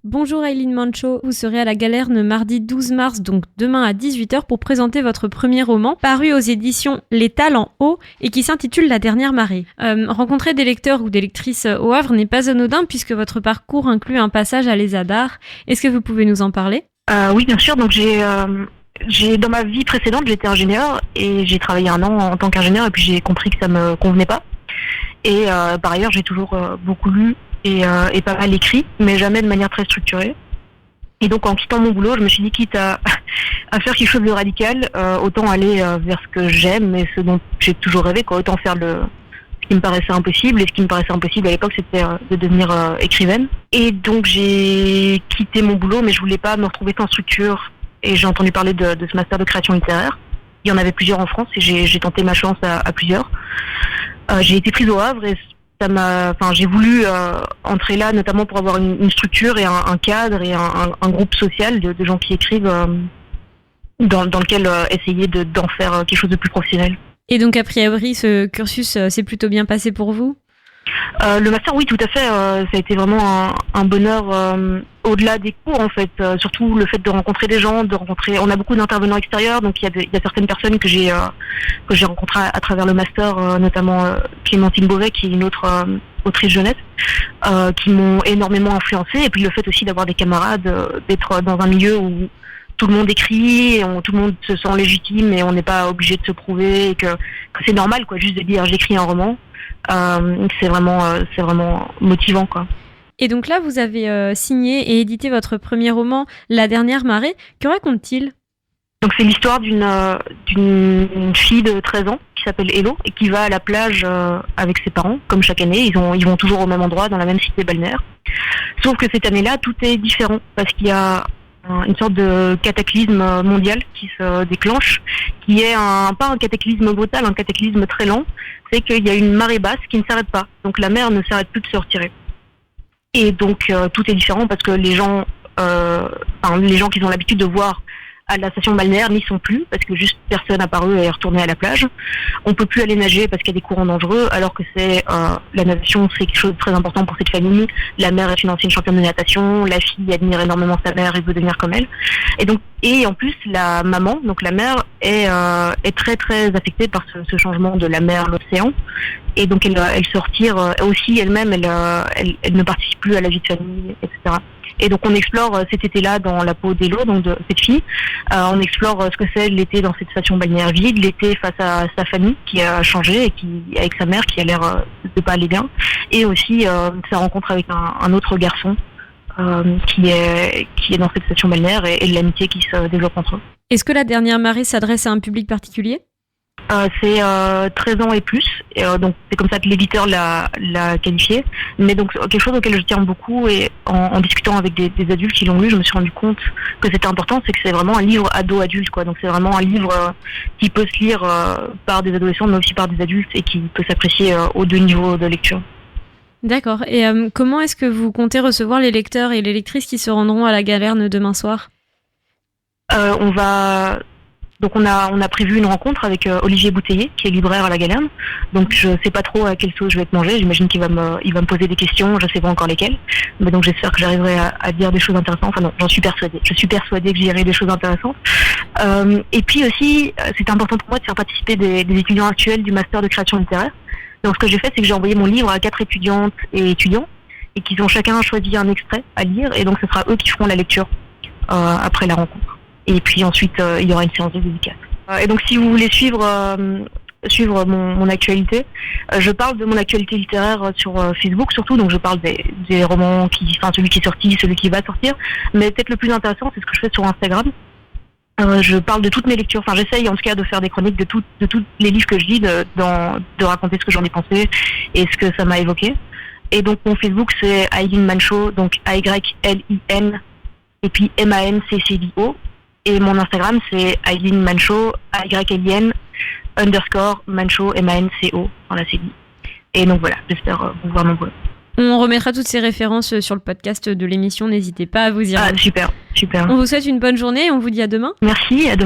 Bonjour Aileen Mancho, vous serez à la Galerne mardi 12 mars, donc demain à 18h, pour présenter votre premier roman, paru aux éditions Les Talents Hauts et qui s'intitule La Dernière Marée. Rencontrer des lecteurs ou des lectrices au Havre n'est pas anodin puisque votre parcours inclut un passage à l'ESADAR. Est-ce que vous pouvez nous en parler ? Oui, bien sûr. Donc j'ai dans ma vie précédente, j'étais ingénieur et j'ai travaillé 1 an en tant qu'ingénieur et puis j'ai compris que ça me convenait pas. Et par ailleurs, j'ai toujours beaucoup lu et pas mal écrit, mais jamais de manière très structurée. Et donc en quittant mon boulot, je me suis dit quitte à faire quelque chose de radical, autant aller vers ce que j'aime et ce dont j'ai toujours rêvé, quoi. Autant faire ce qui me paraissait impossible. Et ce qui me paraissait impossible à l'époque, c'était de devenir écrivaine. Et donc j'ai quitté mon boulot, mais je voulais pas me retrouver sans structure. Et j'ai entendu parler de ce master de création littéraire. Il y en avait plusieurs en France et j'ai tenté ma chance à plusieurs. J'ai été prise au Havre et j'ai voulu entrer là notamment pour avoir une structure et un cadre et un groupe social de gens qui écrivent dans lequel essayer d'en faire quelque chose de plus professionnel. Et donc a priori ce cursus s'est plutôt bien passé pour vous ? Le master, oui, tout à fait. Ça a été vraiment un bonheur au-delà des cours, en fait. Surtout le fait de rencontrer des gens, on a beaucoup d'intervenants extérieurs, donc il y a certaines personnes que j'ai rencontrées à travers le master, notamment Clémentine Beauvais, qui est une autre autrice jeunesse, qui m'ont énormément influencée. Et puis le fait aussi d'avoir des camarades, d'être dans un milieu où tout le monde écrit, tout le monde se sent légitime et on n'est pas obligé de se prouver, et que c'est normal, quoi, juste de dire j'écris un roman. C'est vraiment motivant, quoi. Et donc là, vous avez signé et édité votre premier roman, La Dernière Marée. Que raconte-t-il ? Donc c'est l'histoire d'une fille de 13 ans qui s'appelle Hello et qui va à la plage avec ses parents, comme chaque année. Ils vont toujours au même endroit, dans la même cité balnéaire. Sauf que cette année-là, tout est différent parce qu'il y a une sorte de cataclysme mondial qui se déclenche, qui est pas un cataclysme brutal, un cataclysme très lent. C'est qu'il y a une marée basse qui ne s'arrête pas. Donc la mer ne s'arrête plus de se retirer. Et donc tout est différent parce que les gens qui ont l'habitude de voir à la station balnéaire n'y sont plus parce que juste personne n'a paru et est retourné à la plage. On peut plus aller nager parce qu'il y a des courants dangereux, alors que la natation, c'est quelque chose de très important pour cette famille. La mère est une ancienne championne de natation, la fille admire énormément sa mère et veut devenir comme elle. Et en plus, la maman, donc la mère, est très très affectée par ce changement de la mer à l'océan. Et donc elle se retire aussi elle-même, elle ne participe plus à la vie de famille, etc. Et donc on explore cet été-là dans la peau d'Hello, donc de cette fille. On explore ce que c'est l'été dans cette station balnéaire vide, l'été face à sa famille qui a changé et avec sa mère qui a l'air de pas aller bien. Et aussi sa rencontre avec un autre garçon qui est dans cette station balnéaire et l'amitié qui se développe entre eux. Est-ce que La Dernière Marée s'adresse à un public particulier ? C'est 13 ans et plus, et donc c'est comme ça que l'éditeur l'a qualifié. Mais donc quelque chose auquel je tiens beaucoup, et en discutant avec des adultes qui l'ont lu, je me suis rendu compte que c'était important, c'est que c'est vraiment un livre ado-adulte, quoi. Donc c'est vraiment un livre qui peut se lire par des adolescents, mais aussi par des adultes, et qui peut s'apprécier aux 2 niveaux de lecture. D'accord. Et comment est-ce que vous comptez recevoir les lecteurs et les lectrices qui se rendront à la Galerne demain soir ? On a prévu une rencontre avec Olivier Bouteiller, qui est libraire à la Galerne. Donc je sais pas trop à quelle sauce je vais être mangée. J'imagine qu'il va me poser des questions, je sais pas encore lesquelles. Mais donc j'espère que j'arriverai à dire des choses intéressantes. Enfin non, j'en suis persuadée. Je suis persuadée que je dirai des choses intéressantes. Et puis aussi, c'est important pour moi de faire participer des étudiants actuels du master de création littéraire. Donc ce que j'ai fait, c'est que j'ai envoyé mon livre à 4 étudiantes et étudiants, et qu'ils ont chacun choisi un extrait à lire. Et donc ce sera eux qui feront la lecture après la rencontre. Et puis ensuite, il y aura une séance de dédicace. Et donc, si vous voulez suivre mon actualité, je parle de mon actualité littéraire sur Facebook surtout. Donc, je parle des romans celui qui est sorti, celui qui va sortir. Mais peut-être le plus intéressant, c'est ce que je fais sur Instagram. Je parle de toutes mes lectures. Enfin, j'essaye en tout cas de faire des chroniques de tous les livres que je lis, de raconter ce que j'en ai pensé et ce que ça m'a évoqué. Et donc, mon Facebook, c'est Aileen Mancho, donc AYLIN et puis MANCCDO. Et mon Instagram, c'est Aileen Mancho, AYLIN _Mancho, MANCO, dans la CDI. Et donc voilà, j'espère vous voir nombreux. On remettra toutes ces références sur le podcast de l'émission, n'hésitez pas à vous y rendre. Super. On vous souhaite une bonne journée et on vous dit à demain. Merci, à demain.